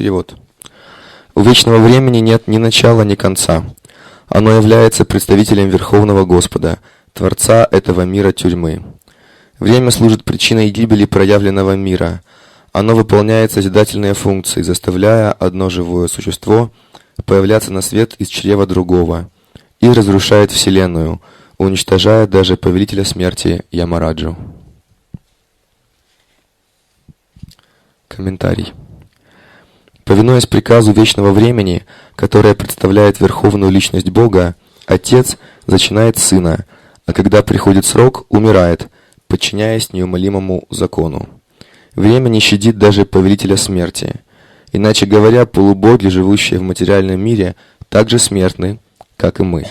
Перевод. У вечного времени нет ни начала, ни конца. Оно является представителем Верховного Господа, Творца этого мира тюрьмы. Время служит причиной гибели проявленного мира. Оно выполняет созидательные функции, заставляя одно живое существо появляться на свет из чрева другого, и разрушает Вселенную, уничтожая даже повелителя смерти Ямараджу. Комментарий. Повинуясь приказу вечного времени, которое представляет верховную личность Бога, Отец зачинает Сына, а когда приходит срок, умирает, подчиняясь неумолимому закону. Время не щадит даже повелителя смерти. Иначе говоря, полубоги, живущие в материальном мире, так же смертны, как и мы.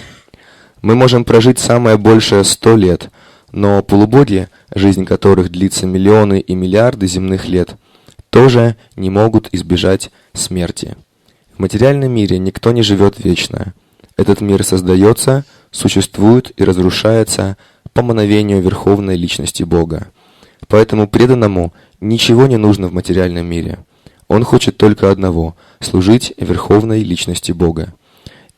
Мы можем прожить самое большее 100 лет, но полубоги, жизнь которых длится миллионы и миллиарды земных лет, тоже не могут избежать смерти. В материальном мире никто не живет вечно. Этот мир создается, существует и разрушается по мановению Верховной Личности Бога. Поэтому преданному ничего не нужно в материальном мире. Он хочет только одного – служить Верховной Личности Бога.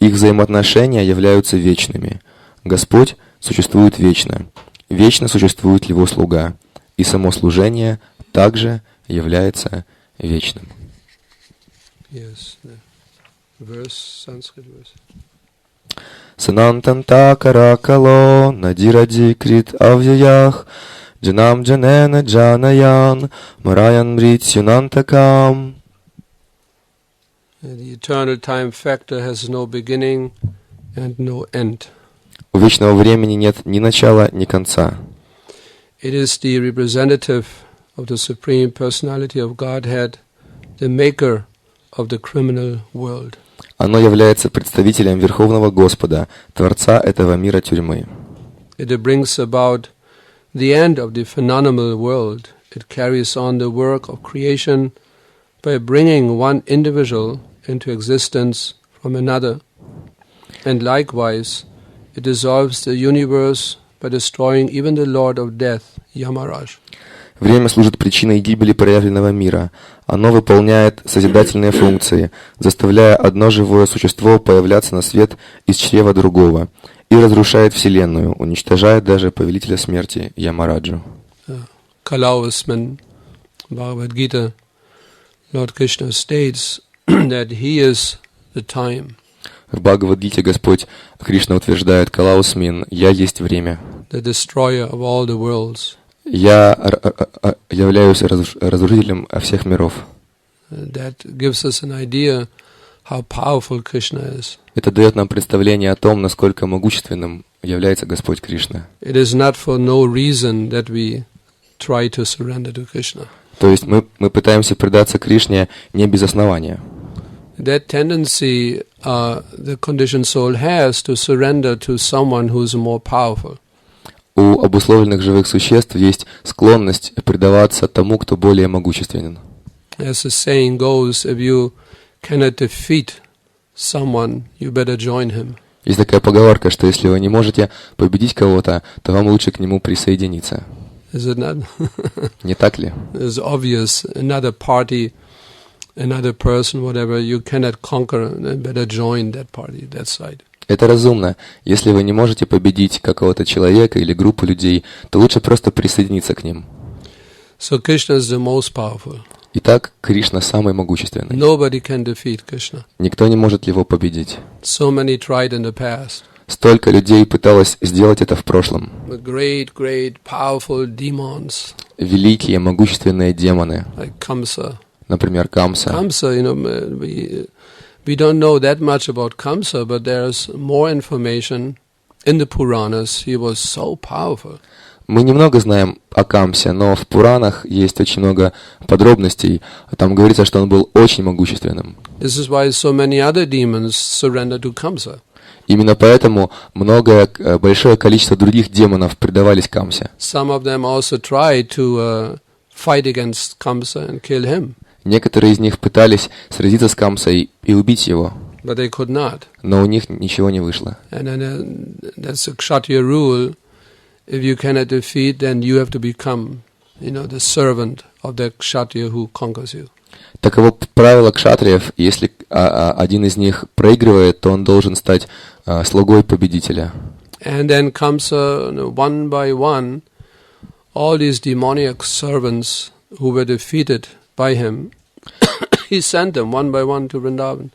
Их взаимоотношения являются вечными. Господь существует вечно. Вечно существует Его слуга. И само служение также является вечным. Yes, verse, Sanskrit verse. Санантанта каракало надиради крит авьяях джанам джанена джанаян мараян мритсюнантакам. The eternal time factor has no beginning and no end. У вечного времени нет ни начала, ни конца. It is the representative of the Supreme Personality of Godhead, the maker of the criminal world. Оно является представителем Верховного Господа, Творца этого мира тюрьмы. It brings about the end of the phenomenal world. It carries on the work of creation by bringing one individual into existence from another. And likewise, it dissolves the universe by destroying even the Lord of Death, Yamaraj. Время служит причиной гибели проявленного мира. Оно выполняет созидательные функции, заставляя одно живое существо появляться на свет из чрева другого, и разрушает Вселенную, уничтожая даже повелителя смерти Ямараджу. Kalausman, Bhagavad Gita, Lord Krishna states that he is the time. В Бхагавад-гите Господь Кришна утверждает: Калаусмин, я есть время. The destroyer of all the worlds. Я являюсь разрушителем всех миров. That gives us an idea how powerful Krishna is. Это дает нам представление о том, насколько могущественным является Господь Кришна. It is not for no reason that we try to surrender to Krishna. То есть мы пытаемся предаться Кришне не без основания. That tendency the conditioned soul has to surrender to someone who is more powerful. У обусловленных живых существ есть склонность предаваться тому, кто более могущественен. As the saying goes, if you cannot defeat someone, you better join him. Есть такая поговорка, что если вы не можете победить кого-то, то вам лучше к нему присоединиться. Is it not? Не так ли? It's obvious. Another party, another person, whatever, you cannot conquer, then better join that party, that side. Это разумно. Если вы не можете победить какого-то человека или группу людей, то лучше просто присоединиться к ним. So Krishna is the most powerful. Итак, Кришна самый могущественный. Nobody can defeat Krishna. Никто не может его победить. So many tried in the past. Столько людей пыталось сделать это в прошлом. The great, powerful demons. Великие, могущественные демоны. Like Kamsa. Например, Камса. Kamsa, we don't know that much about Kamsa, but there's more information in the Puranas. He was so powerful. Мы немного знаем о Камсе, но в Пуранах есть очень много подробностей. Там говорится, что он был очень могущественным. This is why so many other demons surrender to Kamsa. Именно поэтому большое количество других демонов предавались Камсе. Some of them also tried to fight against Kamsa and kill him. Некоторые из них пытались сразиться с Камсой и убить его. But they could not. Но у них ничего не вышло. And then that's a Kshatriya rule. If you cannot defeat, then you have to become, the servant of the Kshatriya who conquers you. Таково правило кшатриев. Если один из них проигрывает, то он должен стать слугой победителя. And then comes one by one, all these demoniac servants who were defeated by him. He sent them one by one to Vrindavan.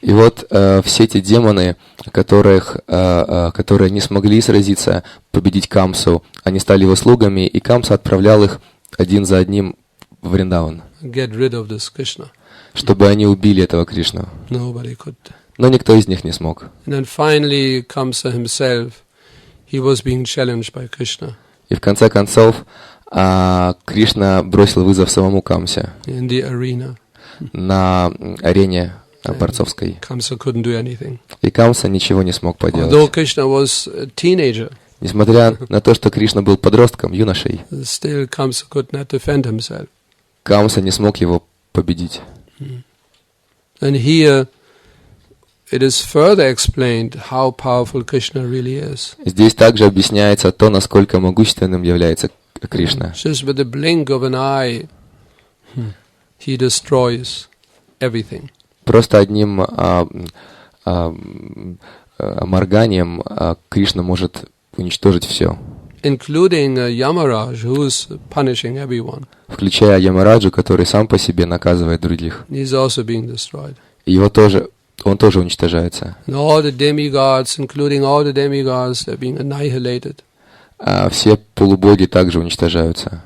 И вот все эти демоны, которые не смогли сразиться, победить Камсу, они стали его слугами, и Камса отправлял их один за одним в Вриндаван, Get rid of this Krishna. чтобы они убили этого Кришну. Nobody could. Но никто из них не смог. And then finally Kamsa himself, he was being challenged by Krishna. И в конце концов Кришна бросил вызов самому Камсе In the arena. на арене борцовской. Kamsa couldn't do anything. И Камса ничего не смог Although поделать. Krishna was a teenager, Несмотря на то, что Кришна был подростком, юношей, still Kamsa could not defend himself. Камса не смог его победить. And here it is further explained how powerful Krishna really is. Здесь также объясняется то, насколько могущественным является Кришна. Just with the blink of an eye, he destroys everything. Просто одним морганием Кришна может уничтожить все, Including Yamaraj, who is punishing everyone. включая Ямараджу, который сам по себе наказывает других. He's also being destroyed. И он тоже уничтожается. And all the demigods, including all the demigods, they're being annihilated. А все полубоги также уничтожаются.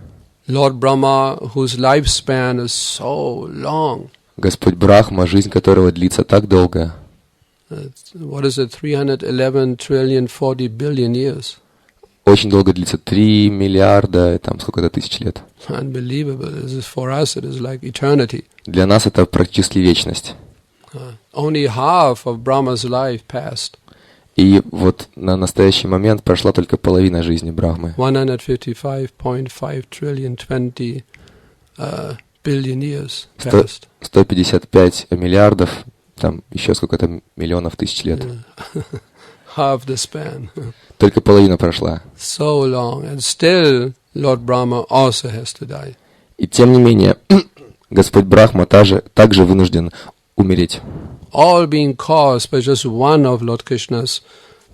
Lord Brahma, whose lifespan is so long. Господь Брахма, жизнь которого длится так долго. What is it? 311 trillion 40 billion years. Очень долго длится, 3 миллиарда, там сколько-то тысяч лет. Unbelievable. This is for us, it is like eternity. Для нас это практически вечность. Only half of Brahma's life passed. И вот на настоящий момент прошла только половина жизни Брахмы. 155.5 trillion 20 billion years passed. 155 миллиардов, там еще сколько-то миллионов тысяч лет. Half the span. Только половина прошла. So long. And still Lord Brahma also has to die. И тем не менее, Господь Брахма также вынужден умереть. All being caused by just one of Lord Krishna's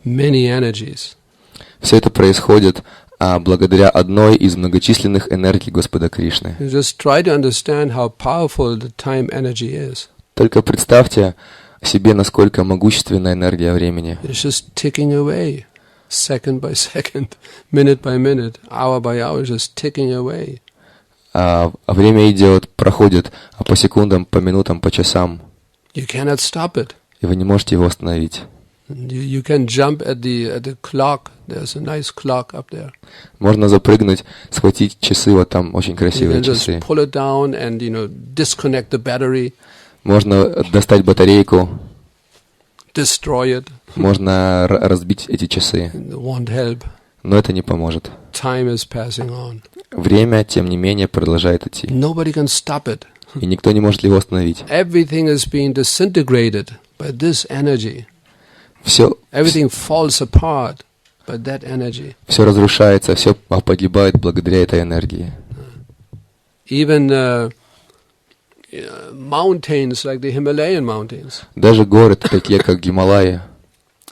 many energies. Все это происходит благодаря одной из многочисленных энергий Господа Кришны. You just try to understand how powerful the time energy is. Только представьте себе, насколько могущественна энергия времени. It's just ticking away, second by second, minute by minute, hour by hour, just ticking away. А время идет, проходит по секундам, по минутам, по часам. You cannot stop it. И вы не можете его остановить. You can jump at the clock. There's a nice clock up there. Можно запрыгнуть, схватить часы, вот там очень You красивые can just часы. pull it down and disconnect the battery, Можно достать батарейку, destroy it. можно разбить эти часы, It won't help. но это не поможет. Time is passing on. Время, тем не менее, продолжает идти, Nobody can stop it. и никто не может его остановить. Everything is being disintegrated by this energy. Все Everything falls apart by that energy. разрушается, все погибает благодаря этой энергии. Even mountains like the Himalayan mountains, Даже горы, такие как Гималаи,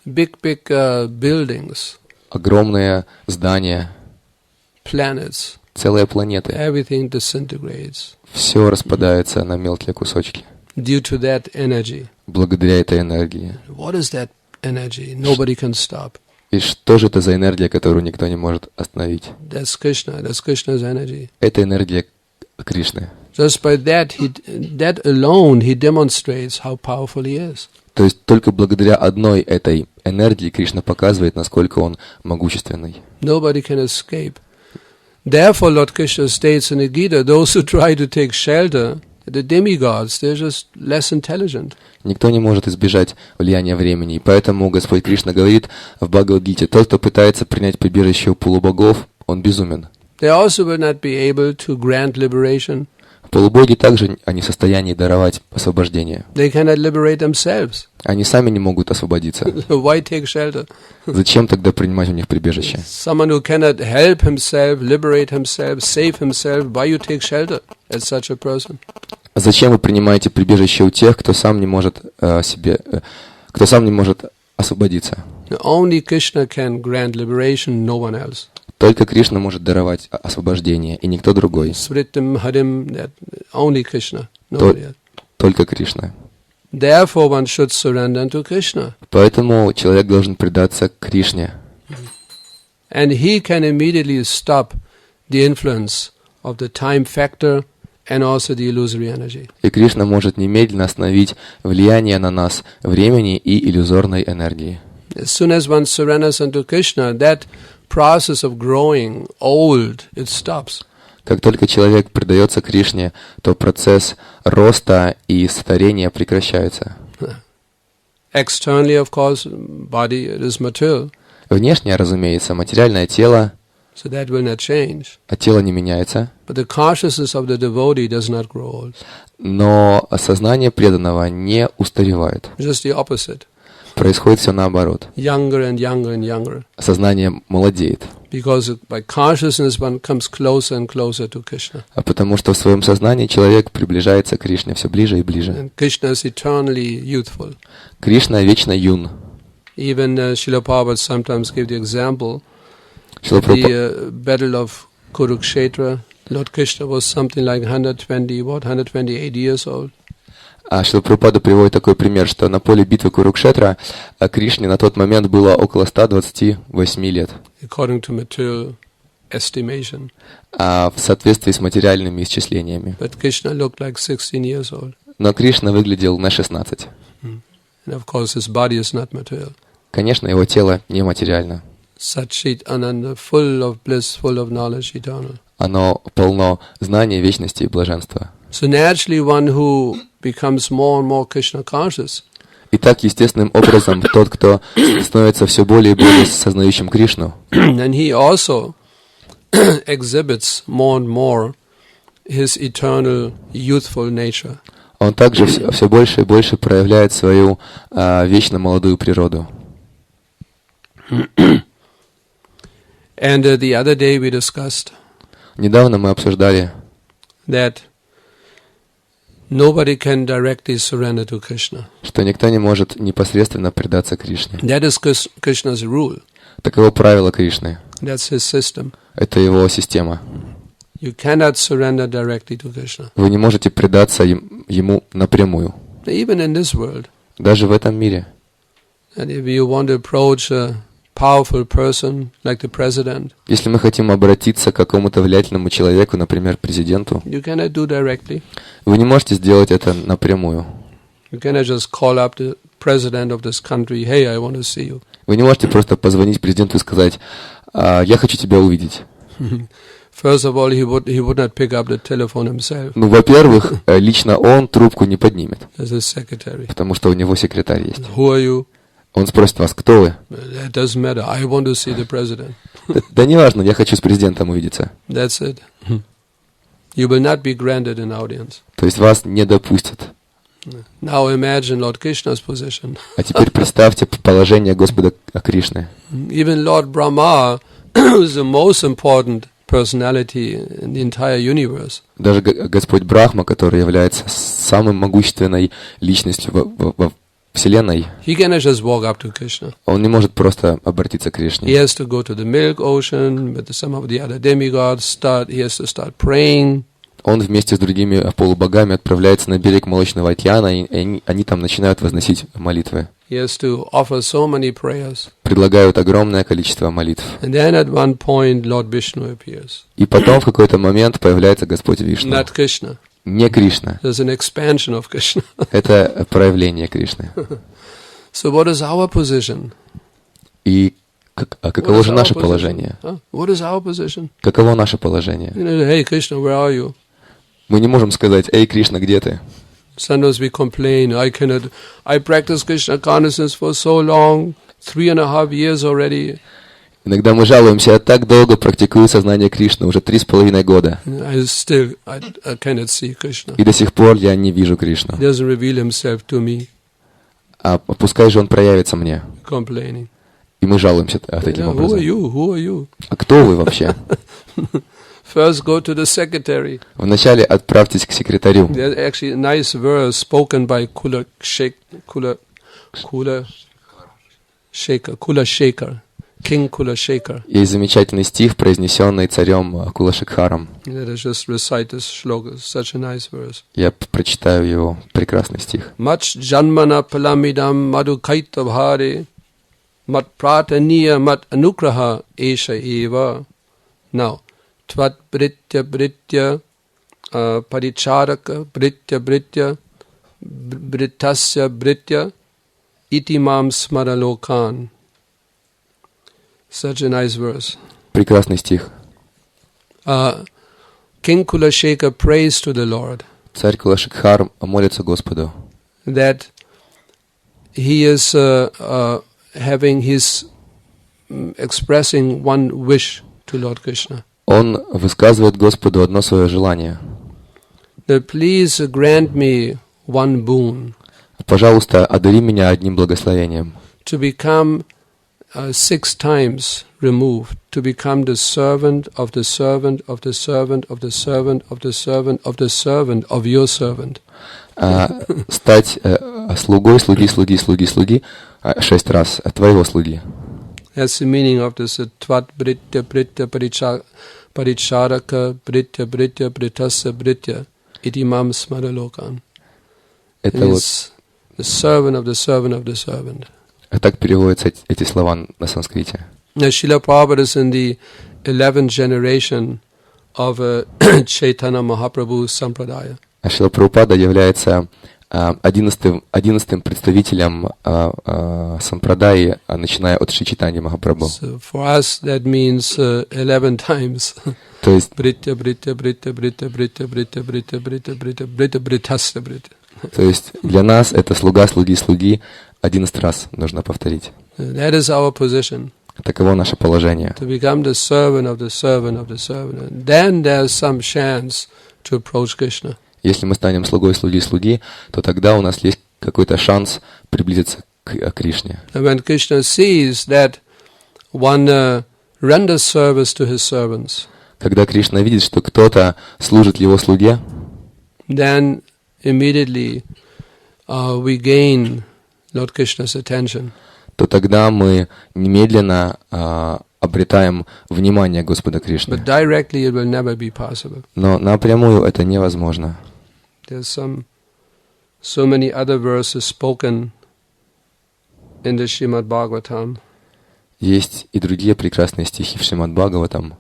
big buildings, огромные здания, planets, целые планеты, everything disintegrates все распадается на мелкие кусочки due to that energy. благодаря этой энергии. What is that energy? Nobody can stop. И что же это за энергия, которую никто не может остановить? That's Krishna. That's Krishna's energy. Это энергия Кришны. Just by that alone, he demonstrates how powerful he is. То есть только благодаря одной этой энергии Кришна показывает, насколько он могущественный. Nobody can escape. Therefore, Lord Krishna states in the Gita, those who try to take shelter, the demigods, they're just less intelligent. Никто не может избежать влияния времени. И поэтому Господь Кришна говорит в Бхагавад-гите: тот, кто пытается принять прибежище у полубогов, он безумен. They also will not be able to grant liberation. Полубоги также не в состоянии даровать освобождение. They cannot liberate themselves. Они сами не могут освободиться. Why take shelter? Зачем тогда принимать у них прибежище? Someone who cannot help himself, liberate himself, save himself, why you take shelter as such a person? Зачем вы принимаете прибежище у тех, кто сам не может кто сам не может освободиться? Only Krishna can grant liberation, no one else. Только Кришна может даровать освобождение, и никто другой. Sritim, Harim, that only Krishna, nobody else. Только Кришна. Therefore one should surrender to Krishna. Поэтому человек должен предаться Кришне. And he can immediately stop the influence of the time factor and also the illusory energy. И Кришна может немедленно остановить влияние на нас времени и иллюзорной энергии. As soon as one surrenders unto Krishna, that process of growing old, it stops. Как только человек предается Кришне, то процесс роста и старения прекращается. Externally, of course, body it is material, Внешне, разумеется, материальное тело, so that will not change. а тело не меняется, But the consciousness of the devotee does not grow old. но сознание преданного не устаревает. Just the opposite. Происходит все наоборот. Younger and younger and younger. Сознание молодеет. Because by consciousness one comes closer and closer to Krishna. А потому что в своем сознании человек приближается к Кришне все ближе и ближе. And Krishna is eternally youthful. Кришна вечно юн. Even Шрила Prabhupada sometimes give the example, Шрила the battle of Kurukshetra. Lord Krishna was something like 128 years old. Шрила Прабхупада приводит такой пример, что на поле битвы Курукшетра Кришне на тот момент было около 128 лет. According to material estimation. В соответствии с материальными исчислениями. But Krishna looked like 16 years old. Но Кришна выглядел на 16. And of course his body is not material. Конечно, его тело нематериально. Satchit Ananda, full of bliss, full of knowledge eternal. Оно полно знаний, вечности и блаженства. So naturally one who becomes more and more Krishna conscious, Итак, естественным образом, тот, кто становится все более и более сознающим Кришну, and he also exhibits more and more his eternal youthful nature. он также все больше и больше проявляет свою вечно молодую природу. And the other day we discussed Недавно мы обсуждали, that nobody can directly surrender to Krishna. что никто не может непосредственно предаться Кришне. That is Krishna's rule. Таково правило Кришны. That's his system. Это его система. You cannot surrender directly to Krishna. Вы не можете предаться ему напрямую. Even in this world. Даже в этом мире. And if you want to approach a powerful person like the president, Если мы хотим обратиться к какому-то влиятельному человеку, например, президенту, you cannot do directly. вы не можете сделать это напрямую. You cannot just call up the president of this country, hey, I want to see you. Вы не можете просто позвонить президенту и сказать, я хочу тебя увидеть. First of all, he would not pick up the telephone himself. Ну, во-первых, лично он трубку не поднимет, As a secretary. потому что у него секретарь есть. Who are you? Он спросит вас, кто вы? That doesn't matter. I want to see the president. Да неважно, я хочу с президентом увидеться. That's it. You will not be granted an audience. То есть вас не допустят. Now imagine Lord Krishna's position. А теперь представьте положение Господа Кришны. Even Lord Brahma is the most important personality in the entire universe. Даже Господь Брахма, который является самой могущественной личностью во Вселенной, He cannot just walk up to Krishna. он не может просто обратиться к He Кришне. has to go to the milk ocean with some of the other demigods. He has to start praying. Он вместе с другими полубогами отправляется на берег Молочного океана, и они там начинают возносить молитвы. He has to offer so many prayers. Предлагают огромное количество молитв. And then at one point Lord Vishnu appears. И потом в какой-то момент появляется Господь Вишну. Not Krishna. Не Кришна. There's an expansion of Krishna. Это проявление Кришны. So what is our position? И каково же наше положение? What is our position? Каково наше положение? You know, hey Krishna, where are you? Мы не можем сказать, «Эй, Кришна, где ты?» Sometimes we complain, I practice Krishna consciousness for so long, 3.5 years already. Иногда мы жалуемся, я так долго практикую сознание Кришны, уже 3,5 года. I cannot see Krishna. И до сих пор я не вижу Кришну. He doesn't reveal himself to me. А пускай же он проявится мне. Complaining. И мы жалуемся таким образом. Who are you? А кто вы вообще? First go to the secretary. Вначале отправьтесь к секретарю. There's actually a nice verse spoken by Kula Shaker, King Kula Shaker. Есть замечательный стих, произнесенный царем Кулашекхаром. Let us just recite this shloka. Such a nice verse. Я прочитаю его. Прекрасный стих. Mach janmana palamidam madhukaita bhare mat prataniya mat anugraha esha eva. Now, tvat britya paricharaka britya britasya britya itimam smaralokan. Such a nice verse. Прекрасный стих. King Kulashekar prays to the Lord Царь Кулашекхар молится Господу, that he is having his expressing one wish to Lord Krishna. Он высказывает Господу одно свое желание. That please grant me one boon. Пожалуйста, одари меня одним благословением. To become 6 times removed, to become the servant of the servant of the servant of the servant of the servant of the servant of your servant. Стать слугой слуги 6 раз твоего слуги. That's the meaning of this tvat britya paricharaka britya britasya britya itimam smaralokan. Это вот The servant of the servant of the servant. так переводятся эти слова на санскрите. Now, Шрила Прабхупада is in the 11th generation of Chaitanya Mahaprabhu Sampradaya. Шрила Прабхупада является 11-м представителем сампрадаи, начиная от Шри Чайтаньи Махапрабху. So for us that means 11 times. То есть Britya britasya britya. То есть для нас это слуга слуги 11 раз нужно повторить. That is our position. Таково наше положение. To become the servant of the servant of the servant. And then there's some chance to approach Krishna. Если мы станем слугой слуги, то тогда у нас есть какой-то шанс приблизиться к Кришне. And when Krishna sees that one renders service to his servants, Когда Кришна видит, что кто-то служит его слуге, then immediately we gain Lord Krishna's attention. то тогда мы немедленно обретаем внимание Господа Кришны. But directly it will never be possible. Но напрямую это невозможно. There's so many other verses spoken in the Srimad Bhagavatam. Есть и другие прекрасные стихи в Шримад Бхагаватам.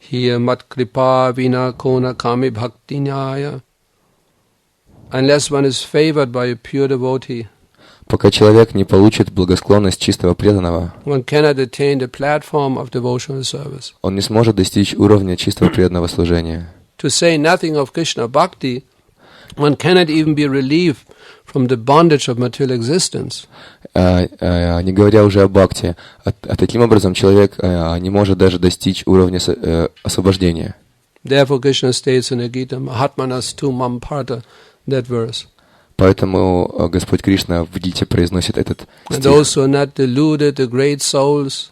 Hiya mat kripa vina kona kami bhakti nyaya. Unless one is favored by a pure devotee, Пока человек не получит благосклонность чистого преданного, one cannot attain the platform of devotional service. он не сможет достичь уровня чистого преданного служения. To say nothing of Krishna Bhakti, one cannot even be relieved from the bondage of material existence. Не говоря уже о бхакти, таким образом человек не может даже достичь уровня освобождения. Therefore Krishna states in the Gita, Mahatmanas tu mam parta, that verse. Поэтому Господь Кришна в Гите произносит этот And стих. those who are not deluded, the great souls,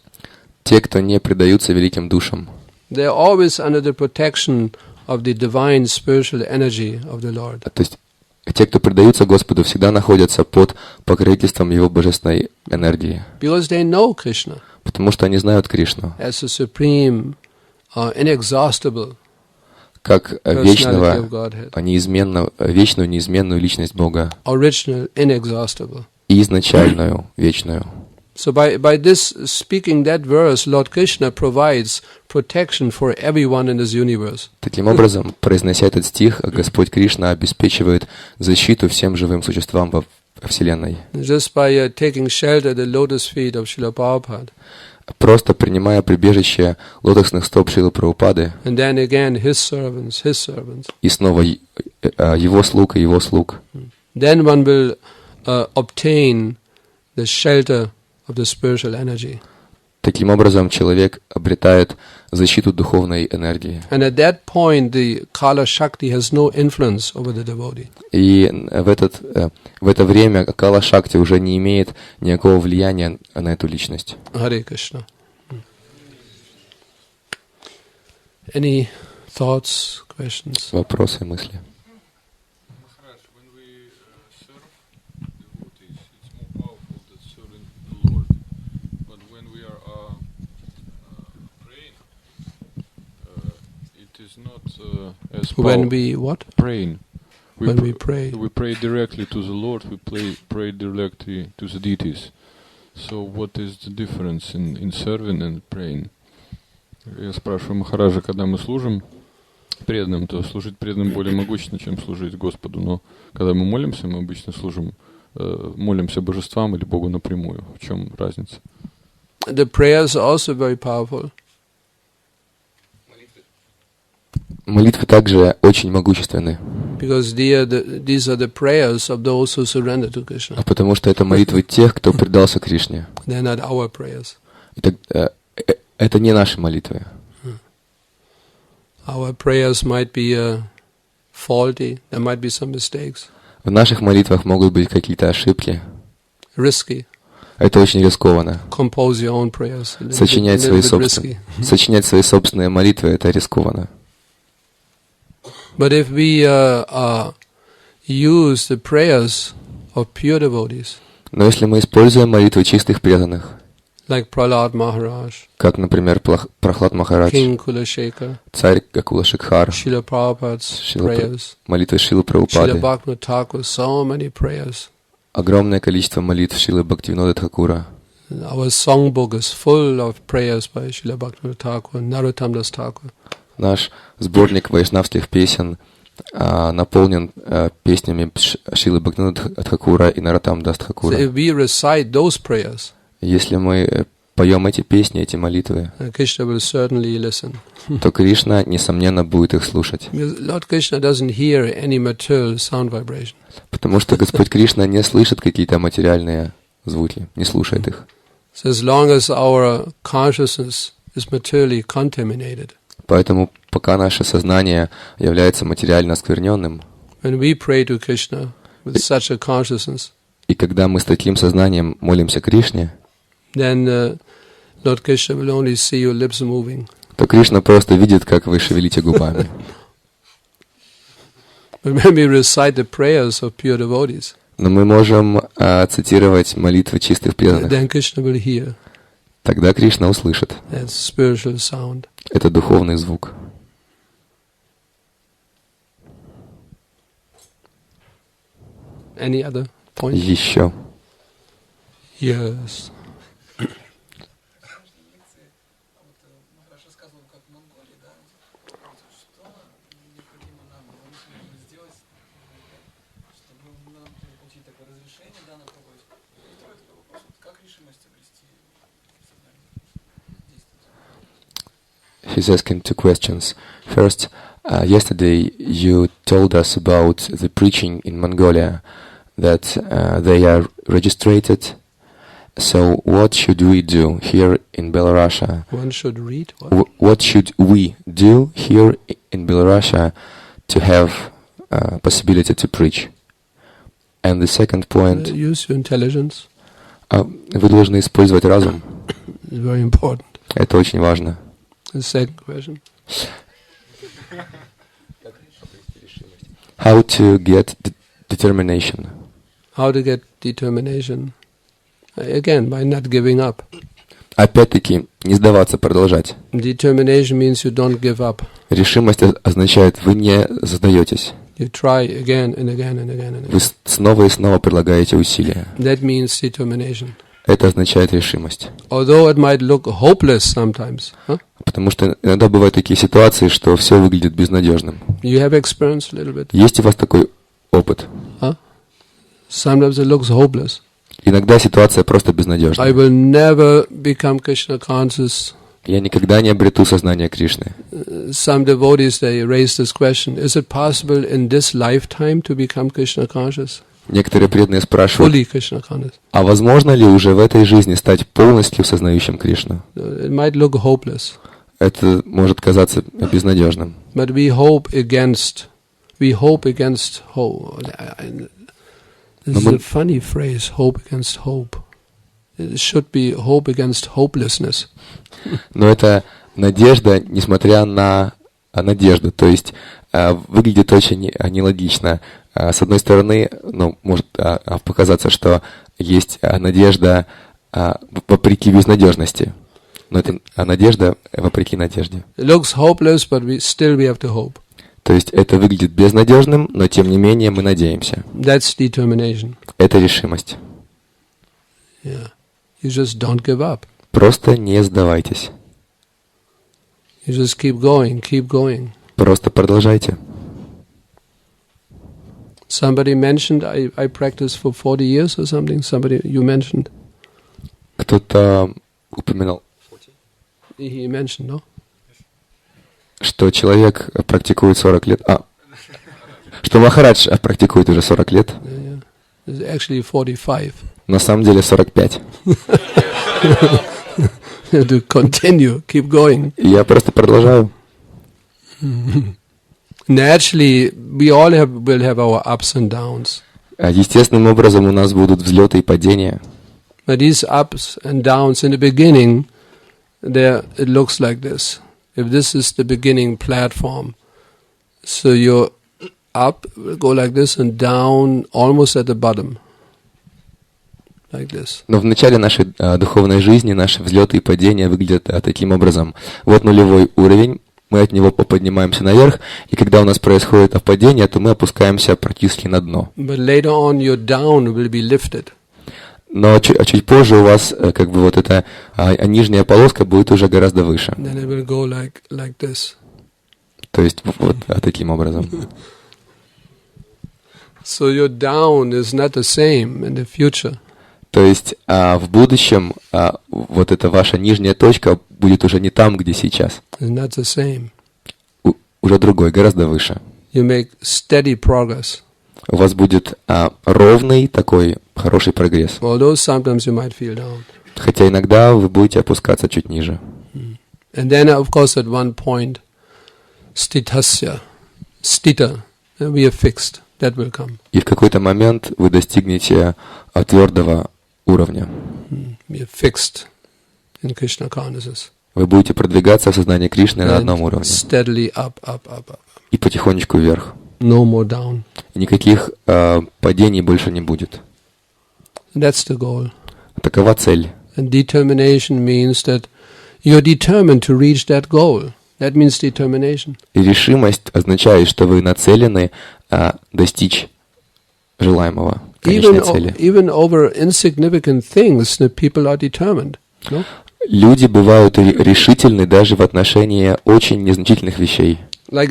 Те, кто не предаются великим душам, they are always under the protection of the divine spiritual energy of the Lord. то есть те, кто предаются Господу, всегда находятся под покровительством Его божественной энергии, Because they know Krishna потому что они знают Кришну as the supreme, inexhaustible как personality of Godhead. вечную, неизменную личность Бога Original, inexhaustible. и изначальную, вечную. So by this speaking that verse, Lord Krishna provides protection for everyone in this universe. Таким образом, произнося этот стих, Господь Кришна обеспечивает защиту всем живым существам во Вселенной. Just by taking shelter at the lotus feet of Srila Prabhupada. Просто принимая прибежище лотосных стоп Шрилы Прабхупады, And then again his servants. и снова его слуг и его слуг, Then one will obtain the shelter of the spiritual energy. таким образом человек обретает защиту духовной энергии. And at that point the Kala Shakti has no influence over the devotee. И в это время Кала Шакти уже не имеет никакого влияния на эту личность. Hare Krishna. Any thoughts, questions? Вопросы и мысли? Maharaj, when we serve devotees, it's more powerful than serving the Lord. But when we are praying, it is not as powerful. When we what? Praying. When we pray. We pray directly to the Lord, we pray directly to the deities. So what is the difference in serving and praying? Я спрашиваю Махараджа, когда мы служим преданным, то служить преданным более могущественно, чем служить Господу. Но когда мы молимся, мы обычно молимся божествам или Богу напрямую. В чем разница? The prayers are also very powerful. Молитвы также очень могущественны. Because these are the prayers of those who surrender to Krishna. Потому что это молитвы тех, кто предался Кришне. They're not our prayers. Это не наши молитвы. Our prayers might be faulty. There might be some mistakes. В наших молитвах могут быть какие-то ошибки. Risky. Это очень рискованно. Compose your own prayers. Сочинять свои собственные молитвы — это рискованно. But if we use the prayers of pure devotees, но если мы используем молитвы чистых преданных, like Prahlad Maharaj, как, например, Прахлад Махарадж, King Kulashekar, царь Гакула Шикхар, Шрила Prabhupada's prayers, молитвы Шрилы Прабхупады, Srila Bhaktivinoda Thakur, so many prayers. огромное количество молитв Шрилы Бхактивинода Thakura. Our songbook is full of prayers by Srila Bhaktivinoda Thakur and Narottam Das Thakur. Наш сборник вайшнавских песен наполнен песнями Шрилы Бхактивинода Thakura и Нароттам Дас Thakura. So if we recite those prayers, если мы поем эти песни, эти молитвы, Krishna will certainly listen. то Кришна, несомненно, будет их слушать. Because Lord Krishna doesn't hear any material sound vibration. Потому что Господь Кришна не слышит какие-то материальные звуки, не слушает их. So as long as our consciousness is materially contaminated, Поэтому, пока наше сознание является материально оскверненным, when we pray to Krishna with such a consciousness, и когда мы с таким сознанием молимся Кришне, then Lord Krishna will only see your lips moving. то Кришна просто видит, как вы шевелите губами. But when we recite the prayers of pure devotees, Но мы можем цитировать молитвы чистых преданных. then Krishna will hear Тогда Кришна услышит. that spiritual sound. Это духовный звук. Any other point? Еще. Yes. He's asking two questions. First, yesterday you told us about the preaching in Mongolia, that they are registered. So what should we do here in Belarus? One should read what? What should we do here in Belarus to have possibility to preach? And the second point, Use your intelligence. вы должны использовать разум. It's very important. Это очень важно. The second question. How to get determination? How to get determination? Again, by not giving up. Опять-таки, не сдаваться, продолжать. Determination means you don't give up. Решимость означает, вы не сдаетесь. You try again and again and again and Вы again. снова и снова прилагаете усилия. That means determination. Это означает решимость. Although it might look hopeless sometimes. Huh? Потому что иногда бывают такие ситуации, что все выглядит безнадежным. You have experienced a little bit. Есть у вас такой опыт? Huh? Sometimes it looks hopeless. Иногда ситуация просто I безнадежна. will never become Krishna conscious. Я никогда не обрету сознание Кришны. Some devotees, they raise this question: is it possible in this lifetime to become Krishna conscious? Некоторые преданные спрашивают, Fully Krishna conscious. а возможно ли уже в этой жизни стать полностью сознающим Кришну? It might look hopeless, Это может казаться безнадежным. but we hope against hope. This is a funny phrase, hope against hope. It should be hope against hopelessness. Но это надежда, несмотря на надежду. То есть выглядит очень нелогично. С одной стороны, может показаться, что есть надежда вопреки безнадежности. Но это надежда вопреки надежде. It looks hopeless, but still we have to hope. То есть это выглядит безнадежным, но тем не менее мы надеемся. That's determination. Это решимость. Yeah. You just don't give up. Просто не сдавайтесь. You just keep going, keep going. Просто продолжайте. Somebody mentioned I practiced for 40 years or something. Somebody you mentioned. Кто-то упоминал, He mentioned, no? что человек практикует 40 лет. Что Махарадж практикует уже 40 лет. Yeah. It's actually 45. На самом деле 45. To continue, keep going. И я просто продолжаю. Naturally, we all will have our ups and downs. Естественным образом у нас будут взлеты и падения. But these ups and downs in the beginning, it looks like this. If this is the beginning platform, so your up will go like this and down almost at the bottom. Like this. Но в начале нашей духовной жизни наши взлеты и падения выглядят таким образом. Вот нулевой уровень, мы от него поднимаемся наверх, и когда у нас происходит падение, то мы опускаемся практически на дно. But later on your down will be lifted. Но чуть позже у вас как бы вот эта нижняя полоска будет уже гораздо выше. Then it will go like this. То есть вот таким образом. So your down is not the same in the future. То есть в будущем вот эта ваша нижняя точка будет уже не там, где сейчас. It's not the same. Уже другой, гораздо выше. You make steady progress. У вас будет ровный такой хороший прогресс. Although sometimes you might feel down. Хотя иногда вы будете опускаться чуть ниже. And then of course at one point, stita, we are fixed. That will come. И в какой-то момент вы достигнете твердого уровня. We are fixed in Krishna consciousness. Вы будете продвигаться в сознании Кришны на одном уровне. Steadily up. И потихонечку вверх. No more down. Никаких падений больше не будет. That's the goal. Такова цель. And determination means that you're determined to reach that goal. That means determination. И решимость означает, что вы нацелены достичь желаемого, конечной цели. Even over insignificant things, the people are determined. No? Люди бывают решительны даже в отношении очень незначительных вещей. Like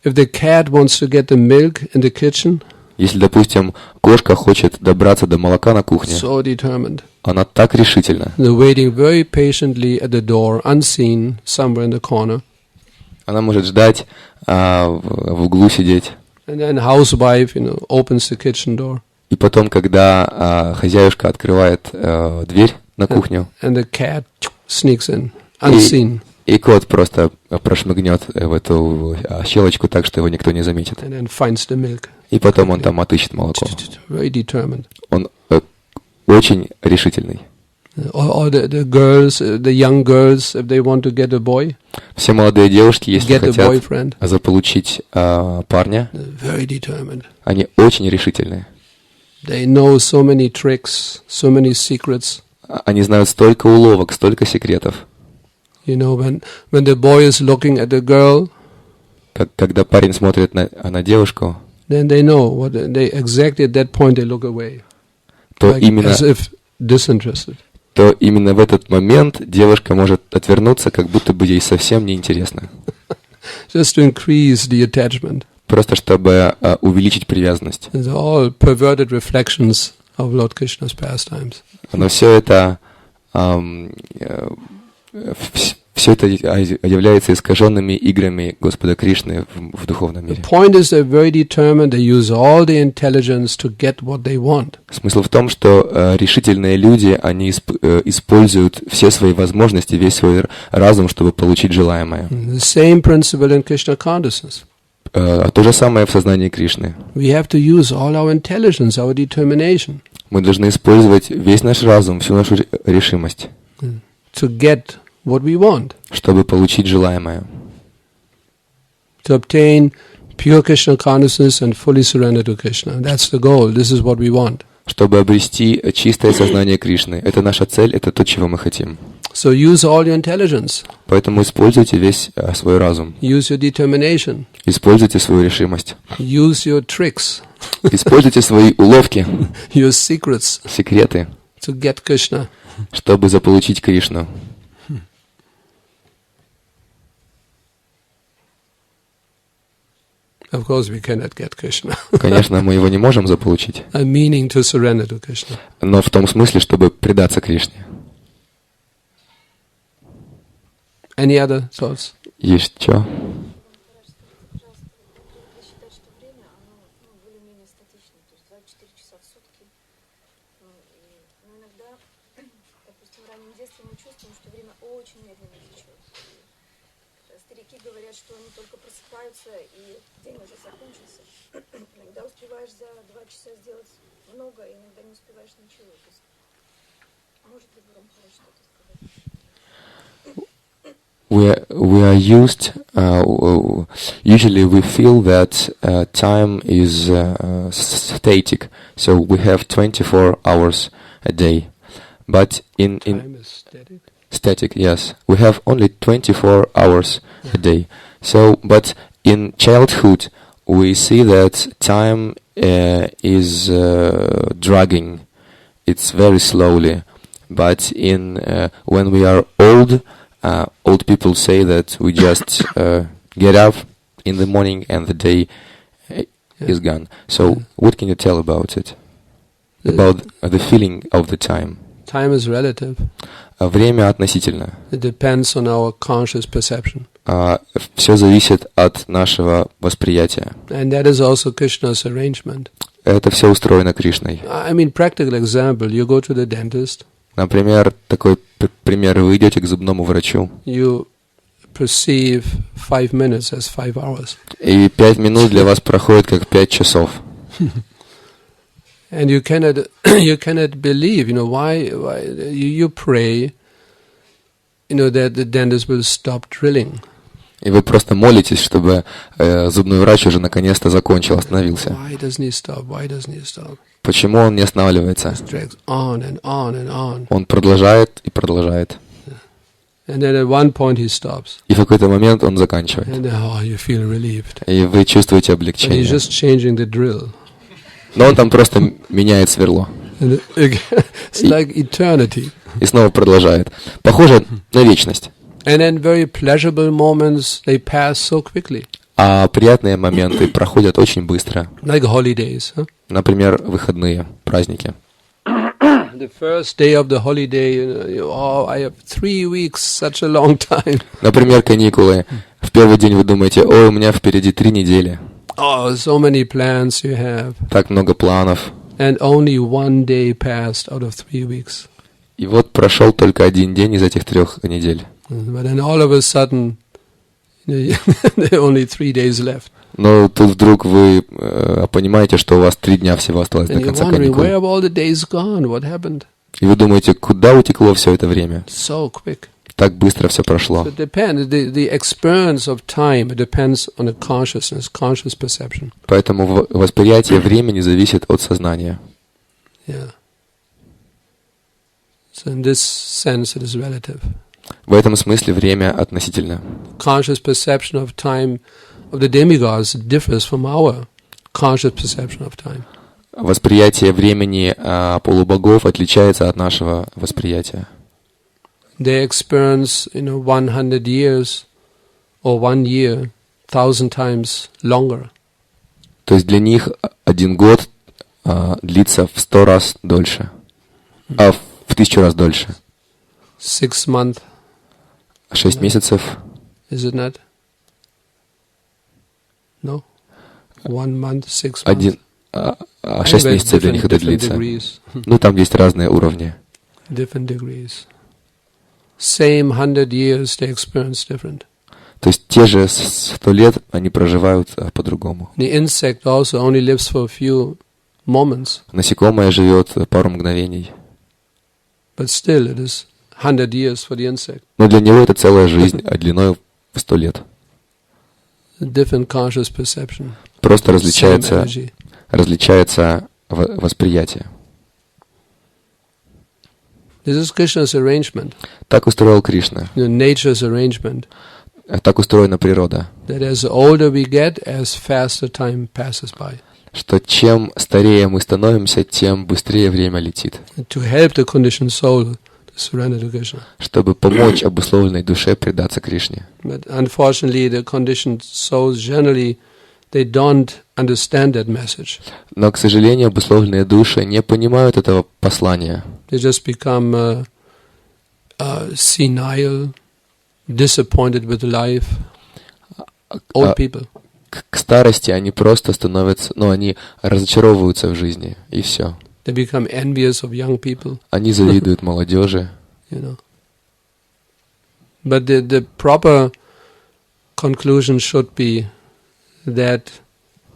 if the cat wants to get the milk in the kitchen. Если, допустим, кошка хочет добраться до молока на кухне, So determined. она так решительна. They're waiting very patiently at the door, unseen, somewhere in the corner. Она может ждать, в углу сидеть. And then housewife, opens the kitchen door. И потом, когда хозяюшка открывает дверь на кухню, And the cat sneaks in, unseen. И кот просто прошмыгнет в эту щелочку так, что его никто не заметит. And then finds the milk. И потом он там отыщет молоко. Very determined. Он очень решительный. Or the girls, the young girls, if they want to get a boy. Все молодые девушки, если Get a boyfriend. хотят заполучить парня, Very determined. они очень решительные. They know so many tricks, so many secrets. Они знают столько уловок, столько секретов. When the boy is looking at the girl, Когда парень смотрит на девушку, then they know what they exactly at that point they look away, то like, именно as if disinterested. То именно в этот момент девушка может отвернуться, как будто бы ей совсем не интересно. Just to increase the attachment. Просто чтобы увеличить привязанность. It's all perverted reflections of Lord Krishna's pastimes. Но все это является искаженными играми Господа Кришны в духовном мире. The point is they're very determined. They use all the intelligence to get what they want. Смысл в том, что решительные люди, они используют все свои возможности, весь свой разум, чтобы получить желаемое. The same principle in Krishna consciousness. То же самое в сознании Кришны. We have to use all our intelligence, our determination. Мы должны использовать весь наш разум, всю нашу решимость, To get what we want. чтобы получить желаемое. To obtain pure Krishna consciousness and fully surrender to Krishna. That's the goal. This is what we want. Чтобы обрести чистое сознание Кришны. Это наша цель, это то, чего мы хотим. So use all your intelligence. Поэтому используйте весь свой разум. Use your determination. Используйте свою решимость. Use your tricks. Используйте свои уловки, Your secrets секреты, to get Krishna. чтобы заполучить Кришну. Of course, we cannot get Krishna. Конечно, мы его не можем заполучить, Meaning to surrender to Krishna. но в том смысле, чтобы предаться Кришне. Any other thoughts? Есть что? Старики говорят, что они только просыпаются, и день уже закончился. Иногда успеваешь за 2 часа сделать много, иногда не успеваешь ничего. То есть, может ли Гуру что-то сказать? We are used, usually we feel that time is static, so we have 24 hours a day. But in Time is static. static, yes, we have only 24 hours a day. So, but in childhood, we see that time is dragging. It's very slowly. But in when we are old, old people say that we just get up in the morning and the day is gone. So, what can you tell about it? About the feeling of the time? Time is relative. Время относительно. It depends on our conscious perception. Все зависит от нашего восприятия. And that is also Krishna's arrangement. Это все устроено Кришной. I mean, practical example, you go to the dentist, Например, такой пример, вы идете к зубному врачу, you perceive 5 minutes as 5 hours. и 5 минут для вас проходит как 5 часов. And you cannot believe, why you pray, that the dentist will stop drilling. И вы просто молитесь, чтобы зубной врач уже наконец-то закончил, остановился. Why doesn't he stop? Why doesn't he stop? Почему он не останавливается? It drags on and on and on. Он продолжает и продолжает. And then at one point he stops. И в какой-то момент он заканчивает. And then, you feel relieved. И вы чувствуете But облегчение. he's just changing the drill. Но он там просто меняет сверло. And it's like eternity. И снова продолжает. Похоже на вечность. And then very pleasurable moments, they pass so quickly. А приятные моменты проходят очень быстро. Like holidays. Huh? Например, выходные, праздники. The first day of the holiday, I have 3 weeks, such a long time. Например, каникулы. В первый день вы думаете, у меня впереди 3 недели. Oh, so many plans you have. Так много планов. And only 1 day passed out of 3 weeks. И вот прошел только 1 день из этих 3 недель. But then all of a sudden, there are only 3 days left. Но тут вдруг вы понимаете, что у вас 3 дня всего осталось And до you're конца wondering, каникул. where have all the days gone? What happened? И вы думаете, куда утекло все это время? So quick. Так быстро все прошло. So it depends. The experience of time, it depends on the consciousness, conscious perception. Поэтому восприятие времени зависит от сознания. Yeah. So in this sense, it is relative. В этом смысле время относительно. Conscious perception of time of the demigods differs from our conscious perception of time. Восприятие времени полубогов отличается от нашего восприятия. They experience, 100 years or 1 year 1,000 times longer. То есть для них 1 год длится в 100 раз дольше, в 1000 раз дольше. 6 months, 6 месяцев, is it not? No? 1 month, 6 months. 6 месяцев для них это длится. Degrees. Ну, там есть разные уровни. Different degrees. Same 100 years they experience different. То есть те же 100 лет они проживают по-другому. The insect also only lives for a few moments, Насекомое живет пару мгновений. but still it is 100 years for the insect. Но для него это целая жизнь, а длиной в 100 лет. different conscious perception. Просто Same различается energy. восприятие. This is Krishna's arrangement. Так устроил Кришна. Nature's arrangement. Так устроена природа. That as older we get, as faster time passes by. Что чем старее мы становимся, тем быстрее время летит. To help the conditioned soul to surrender to Krishna. Чтобы помочь обусловленной душе предаться Кришне. But unfortunately, the conditioned souls generally they don't understand that message. Но, к сожалению, обусловленные души не понимают этого послания. They just become senile, disappointed with life. Old people. К старости они просто становятся, они разочаровываются в жизни, и все. They become envious of young people. Они завидуют молодежи. You know. But the proper conclusion should be that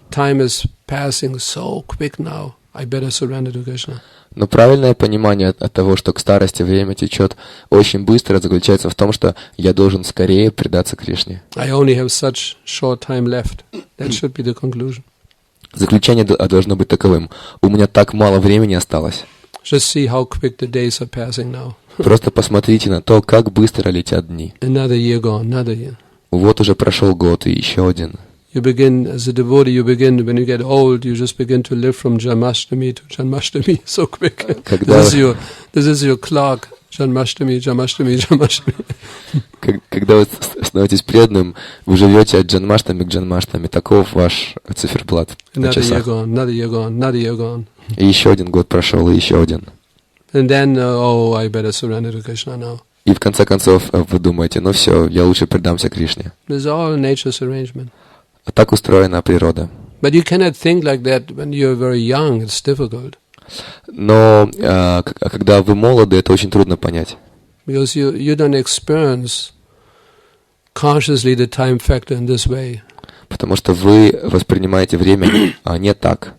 time is passing so quick now. I better surrender to Krishna. Но правильное понимание от того, что к старости время течет очень быстро, заключается в том, что я должен скорее предаться Кришне. I only have such short time left. That should be the conclusion. Заключение должно быть таковым. У меня так мало времени осталось. Just see how quick the days are passing now. Просто посмотрите на то, как быстро летят дни. Another year gone, another year. Вот уже прошел год и еще один. You begin, as a devotee, when you get old, you just begin to live from Janmashtami to Janmashtami so quick. This is your clock. Janmashtami, Janmashtami, Janmashtami. Когда вы становитесь преданным, вы живете от Джанмаштами к Джанмаштами. Таков ваш циферблат на часах. Another year gone. И еще один год прошел, и еще один. And then, I better surrender to Krishna now. И в конце концов вы думаете, все, я лучше предамся Кришне. This is all nature's arrangement. А так устроена природа. But you cannot think like that when you're very young. It's difficult. Но когда вы молоды, это очень трудно понять. Because you don't experience consciously the time factor in this way. Потому что вы воспринимаете время не так.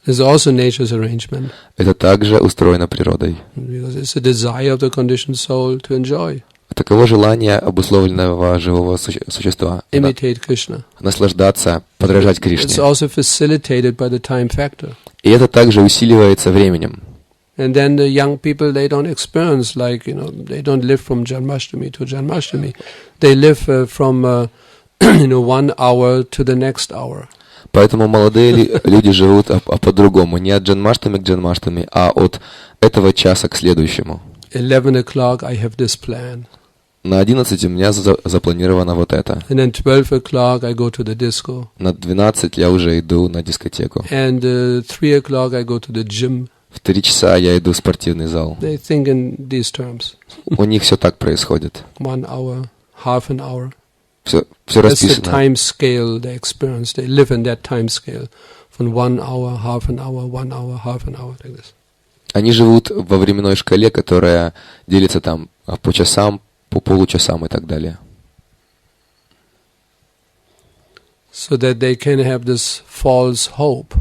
It's also nature's arrangement. Это также устроено природой. Because it's a desire of the conditioned soul to enjoy. Таково желание обусловленного живого существа. Imitate Krishna. Наслаждаться, подражать Кришне. It's also facilitated by the time factor. И это также усиливается временем. And then the young people, they don't experience they don't live from Janmashtami to Janmashtami. They live from 1 hour to the next hour. Поэтому молодые люди живут по-другому, не от Джанмаштами к Джанмаштами, а от этого часа к следующему. 11 o'clock I have this plan. На 11 у меня запланировано вот это. And then 12 o'clock I go to the disco. На 12 я уже иду на дискотеку. And 3 o'clock I go to the gym. В 3 часа я иду в спортивный зал. They think in these terms. У них все так происходит. 1 hour, half an hour. Все That's the расписано. time scale they experience. They live in that time scale. From 1 hour, half an hour, 1 hour, half an hour, like this. Они живут во временной шкале, которая делится там по часам, по получасам и так далее. So that they can have this false hope.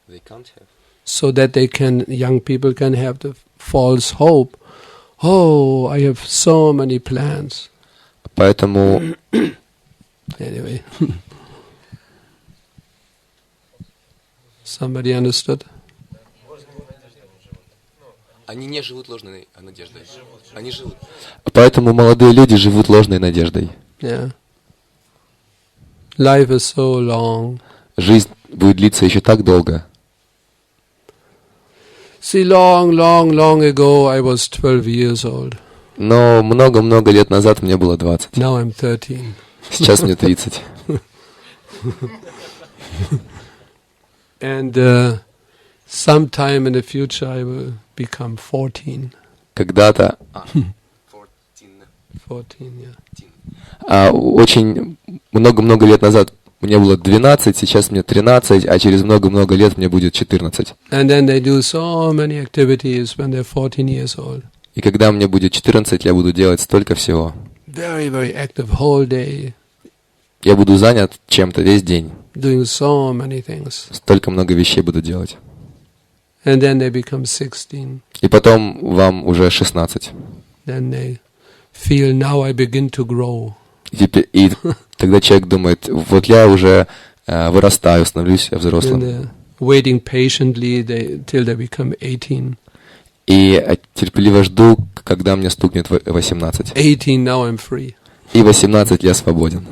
They can't have. So that young people can have the false hope. Oh, I have so many plans. Поэтому... Anyway. Somebody understood? Они не живут ложной надеждой. Они живут. Поэтому молодые люди живут ложной надеждой. Yeah. Life is so long. Жизнь будет длиться еще так долго. See, long ago I was 12 years old. Но много-много лет назад мне было 20. Now I'm 13. Сейчас мне 30. And sometime in the future I will become 14. Когда-то... 14, yeah. Очень много-много лет назад мне было 12, сейчас мне 13, а через много-много лет мне будет 14. And then they do so many activities when they're 14 years old. И когда мне будет 14, я буду делать столько всего. Very, very active whole day. Я буду занят чем-то весь день. Doing so many things. Столько много вещей буду делать. And then they become 16. И потом вам уже 16. Then they feel now I begin to grow. И тогда человек думает, вот я уже вырастаю, становлюсь взрослым. And waiting patiently till they become 18. И терпеливо жду, когда мне стукнет 18. 18, now I'm free. И 18 я свободен.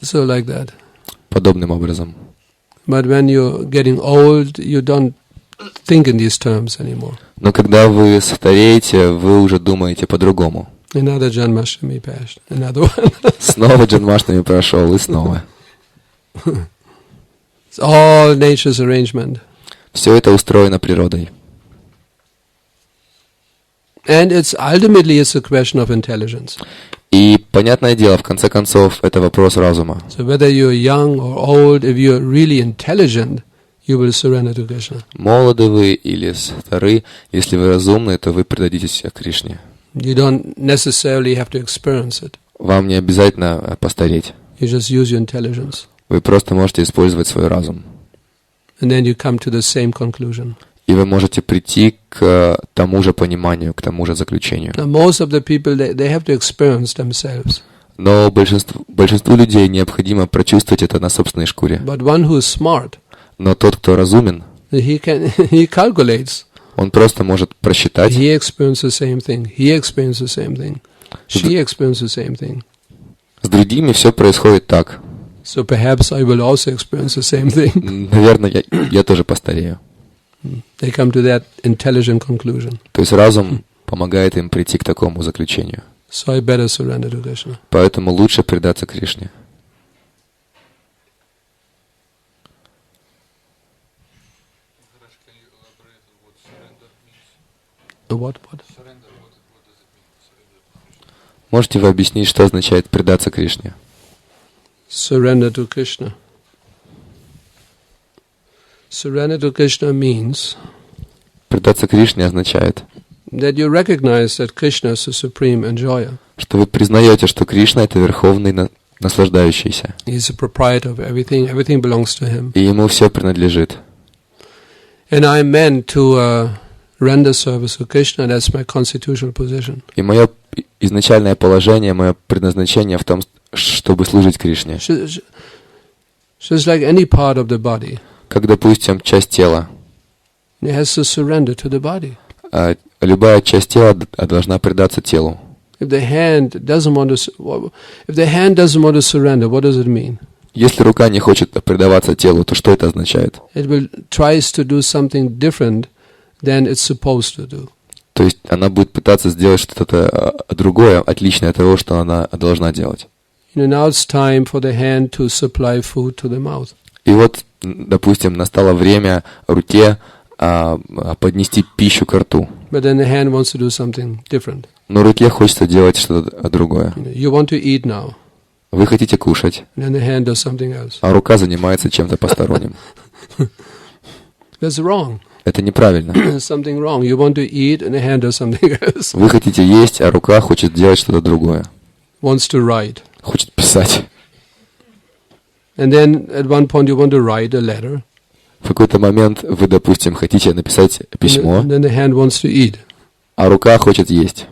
So like that. Подобным образом. But when you're getting old, you don't think in these terms anymore. Но когда вы стареете, вы уже думаете по-другому. Another Janmashtami passed, another one. Снова Джанмаштами прошел, и снова. It's all nature's arrangement. Все это устроено природой. And ultimately it's a question of intelligence. И, понятное дело, в конце концов, это вопрос разума. So whether you're young or old, if you're really intelligent, you will surrender to Krishna. Молоды вы или стары, если вы разумны, то вы предадитесь Кришне. You don't necessarily have to experience it. Вам не обязательно постареть. You just use your intelligence. Вы просто можете использовать свой разум. And then you come to the same conclusion. И вы можете прийти к тому же пониманию, к тому же заключению. Now most of the people, they have to experience themselves. Но большинству людей необходимо прочувствовать это на собственной шкуре. But one who is smart, Но тот, кто разумен, he calculates. он просто может просчитать. He experiences the same thing. He experiences the same thing. She experiences the same thing. С другими все происходит так. So perhaps I will also experience the same thing. Наверное, я тоже постарею. They come to that intelligent conclusion. То есть разум помогает им прийти к такому заключению. So I better surrender to Krishna. Поэтому лучше предаться Кришне. What? Можете вы объяснить, что означает предаться Кришне? Surrender to Krishna. Surrender to Krishna means Предаться Кришне означает, that you recognize that Krishna is the supreme enjoyer. что вы признаете, что Кришна — это верховный наслаждающийся. He is the proprietor of everything. Everything belongs to him. И ему все принадлежит. And I am meant to render service to Krishna. That's my constitutional position. И мое изначальное положение, мое предназначение в том, чтобы служить Кришне. Just like any part of the body, Как, допустим, часть тела. it has to surrender to the body. Любая часть тела должна предаться телу. If the hand doesn't want to surrender, what does it mean? Если рука не хочет предаваться телу, то что это означает? It will tries to do something different than it's supposed to do. То есть она будет пытаться сделать что-то другое, отличное от того, что она должна делать. Now it's time for the hand to supply food to the mouth. И вот, допустим, настало время руке поднести пищу ко рту. But then the hand wants to do something different. Но руке хочется делать что-то другое. You want to eat now. Вы хотите кушать, And then the hand does something else. а рука занимается чем-то посторонним. That's wrong. Это неправильно. There's something wrong. You want to eat and the hand does something else. Вы хотите есть, а рука хочет делать что-то другое. Wants to write. Хочет писать. And then at one point you want to write a letter. В какой-то момент вы, допустим, хотите написать письмо, And then the hand wants to eat. а рука хочет есть.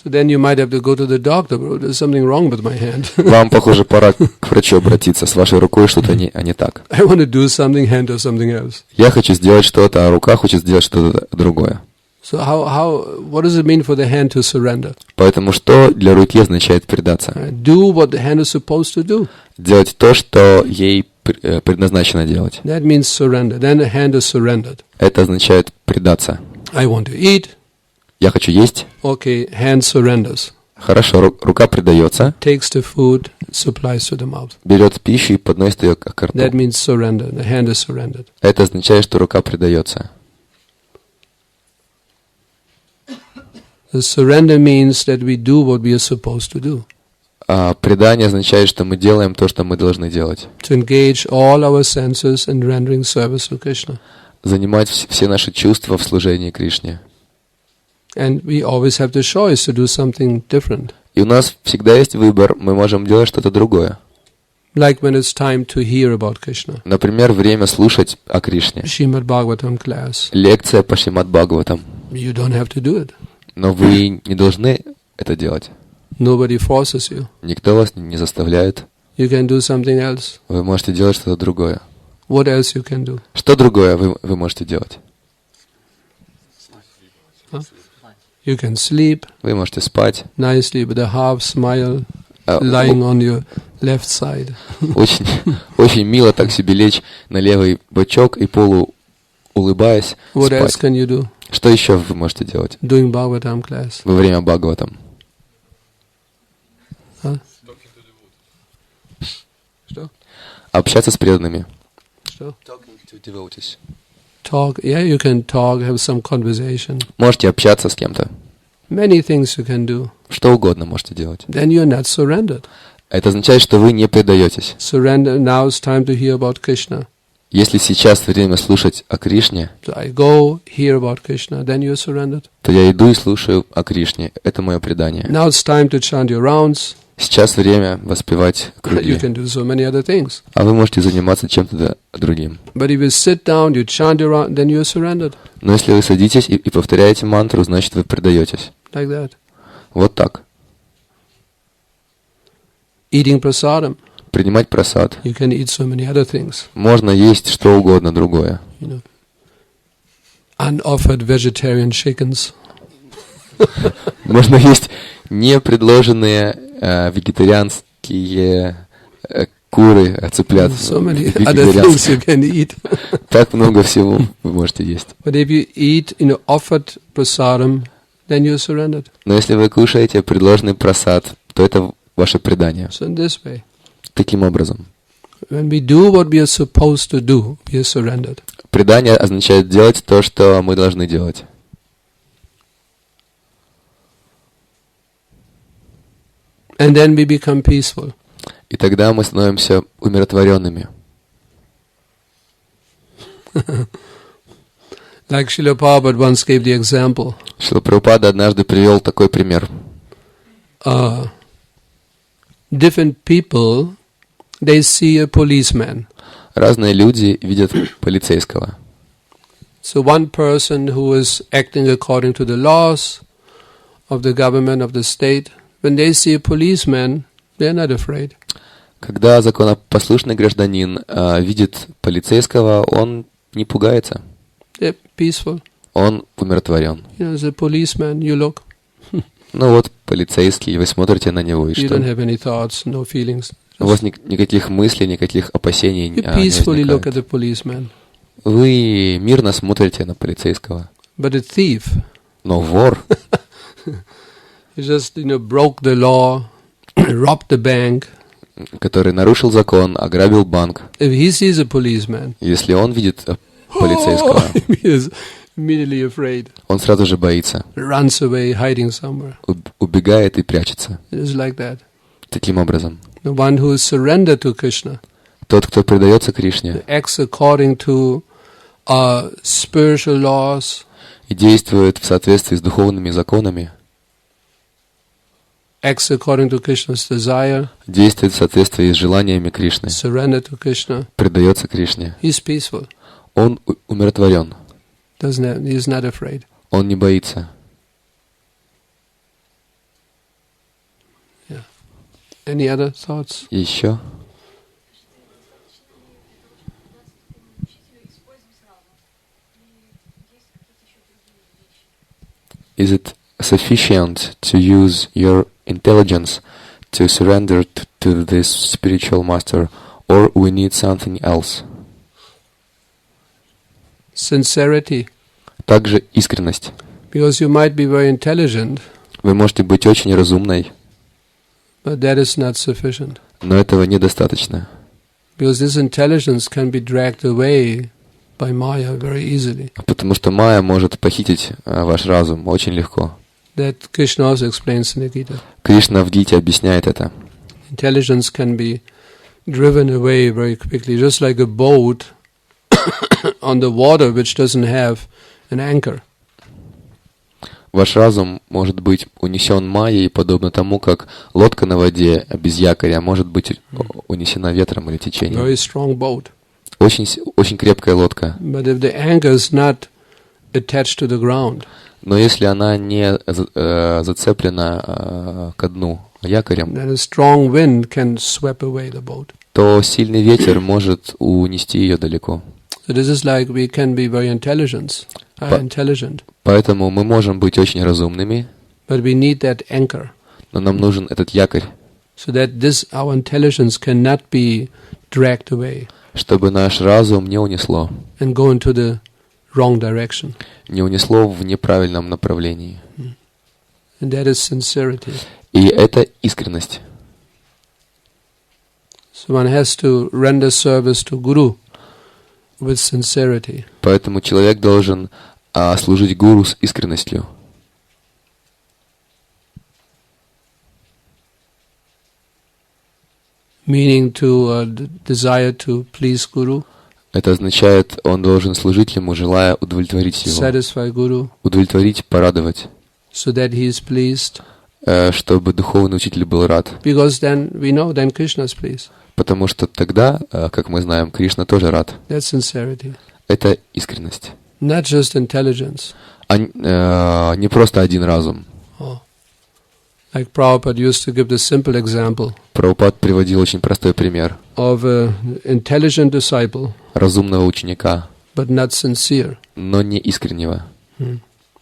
So then you might have to go to the doctor. There's something wrong with my hand. Вам, похоже, пора к врачу обратиться. С вашей рукой что-то не так. I want to do something, hand does something else. Я хочу сделать что-то, а рука хочет сделать что-то другое. So what does it mean for the hand to surrender? Поэтому что для руки означает предаться? Do what the hand is supposed to do. Делать то, что ей предназначено делать. That means surrender. Then the hand is surrendered. Это означает предаться. I want to eat. Я хочу есть. Okay, hand surrenders. Хорошо, рука предается. Takes the food, supplies to the mouth. Берет пищу и подносит ее к рту. That means surrender. The hand is surrendered. Это означает, что рука предается. The surrender means that we do what we are supposed to do. А предание означает, что мы делаем то, что мы должны делать. To engage all our senses in rendering service to Krishna. Занимать все наши чувства в служении Кришне. And we always have the choice to do something different. И у нас всегда есть выбор, мы можем делать что-то другое. Like when it's time to hear about Krishna. Например, время слушать о Кришне. Srimad Bhagavatam class. Лекция по Шримад Бхагаватам. You don't have to do it. Но вы не должны это делать. Nobody forces you. Никто вас не заставляет. You can do something else. Вы можете делать что-то другое. What else you can do? Что другое вы можете делать? Huh? You can sleep Вы можете спать. nicely with a half smile lying on your left side. Очень, очень мило так себе лечь на левый бочок и улыбаясь, What else спать. can you do? Что еще вы можете делать Doing Bhagavatam class. во время Бхагаватам? Huh? Что? Общаться с преданными. Что? Talking to devotees. Talk. Yeah, you can talk, have some conversation. Можете общаться с кем-то. Many things you can do. Что угодно можете делать. Then you're not surrendered. Это означает, что вы не предаетесь. Surrender. Now it's time to hear about Krishna. Если сейчас время слушать о Кришне, So I go hear about Krishna. Then you're surrendered. то я иду и слушаю о Кришне. Это мое предание. Now it's time to chant your rounds. Сейчас время воспевать You круги. can do so many other things. А вы можете заниматься чем-то другим. But if you sit down, you chant your round, then you're surrendered. Но если вы садитесь и повторяете мантру, значит вы предаетесь. Like that. Вот так. Eating prasadam. Принимать прасад. You can eat so many other things. Можно есть что угодно другое. You know, unoffered vegetarian chickens. Можно есть непредложенные вегетарианские куры, цыплят. So many other things you can eat. Так много всего вы можете есть. But if you eat, offered prasadam, then you're surrendered. Но если вы кушаете предложенный прасад, то это ваше предание. So in this way, Таким образом. when we do what we are supposed to do, we are surrendered. Предание означает делать то, что мы должны делать. And then we become peaceful. И тогда мы становимся умиротворенными. Like Srila Prabhupada once gave the example. Шрила Прабхупада однажды привел такой пример. Different people, they see a policeman. Разные люди видят полицейского. So one person who is acting according to the laws of the government, of the state, when they see a policeman, they're not afraid. Когда законопослушный гражданин видит полицейского, он не пугается. They're peaceful. Он умиротворен. As a policeman, you look. Ну вот, полицейский, вы смотрите на него, и You что? don't have any thoughts, no feelings. У вас никаких мыслей, никаких опасений You не peacefully look at возникает. the policeman. Вы мирно смотрите на полицейского. But a thief, Но вор, he just broke the law, robbed the bank. который нарушил закон, ограбил банк, If he sees a policeman, если он видит полицейского, he is immediately afraid, он сразу же боится, runs away, hiding somewhere. убегает и прячется. It is like that. Таким образом, The one who is surrendered to Krishna тот, кто предается Кришне acts according to spiritual laws, и действует в соответствии с духовными законами, acts according to Krishna's desire, действует в соответствии с желаниями Кришны, surrendered to Krishna, предается Кришне, he's peaceful. он умиротворен, He's not afraid. он не боится. Yeah. Any other thoughts? Еще? Is it sufficient to use your intelligence to surrender to this spiritual master, or we need something else? Sincerity. Также искренность. Because you might be very intelligent, Вы можете быть очень разумной, but that is not sufficient. но этого недостаточно. Because this intelligence can be dragged away by Maya very easily. Потому что Майя может похитить ваш разум очень легко. That Krishna also explains in the Gita. Кришна в Гите объясняет это. Intelligence can be driven away very quickly, just like a boat on the water which doesn't have an anchor. Ваш разум может быть унесен Майей, подобно тому, как лодка на воде без якоря может быть унесена ветром или течением. Very strong boat. Очень крепкая лодка. But if the anchor is not attached to the ground, Но если она не зацеплена ко дну якорем, then a strong wind can sweep away the boat. то сильный ветер может унести ее далеко. So this is like we can be very intelligent, Поэтому мы можем быть очень разумными, but we need that anchor, но нам нужен этот якорь, so that our intelligence cannot be dragged away чтобы наш разум не унесло, and go into the wrong direction. не унесло в неправильном направлении. And that is sincerity. И это искренность. So one has to render service to Guru with sincerity. Поэтому человек должен служить гуру с искренностью. Meaning to desire to please Guru, Это означает, он должен служить ему, желая удовлетворить его, satisfy Guru, удовлетворить, порадовать, so that he is pleased. Чтобы духовный учитель был рад. Because then we know, then Krishna is pleased. Потому что тогда, как мы знаем, Кришна тоже рад. That's sincerity. Это искренность. Not just intelligence. Не просто один разум. Like Prabhupada used to give the simple example Прабхупад приводил очень простой пример of an intelligent disciple, разумного ученика, but not sincere. но не искреннего.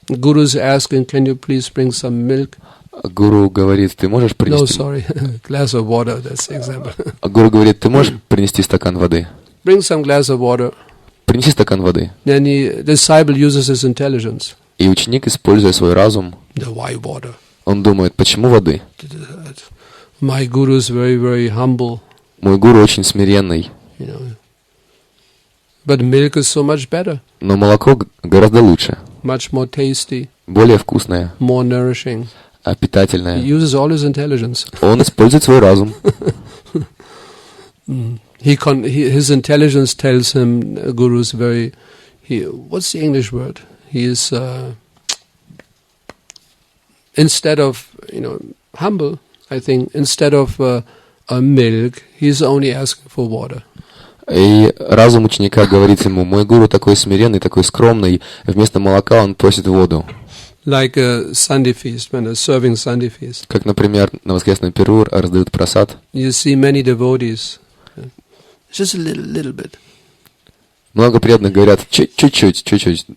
Guru is asking, can you please bring some milk? Гуру говорит, ты можешь No, принести... sorry, glass of water, that's the example. Гуру говорит, ты можешь принести стакан воды? Bring some glass of water. Принеси стакан воды. Then the disciple uses his intelligence. И ученик, используя свой разум, Why water? он думает, почему воды? My guru is very, very humble. Мой гуру очень смиренный. You know. But milk is so much better. Но молоко гораздо лучше. Much more tasty. Более вкусное. More nourishing. Питательное. He uses all his intelligence. Он использует свой разум. His intelligence tells him, Guru is very, what's the English word? He is, instead of, humble, I think, instead of milk, he's only asking for water. И разум ученика говорит ему, мой гуру такой смиренный, такой скромный, вместо молока он просит воду. Like a Sunday feast, when they're serving Sunday feast. Как, например, на воскресный первый раздают прасад. You see many devotees, just a little bit. Много преданных говорят, чуть-чуть.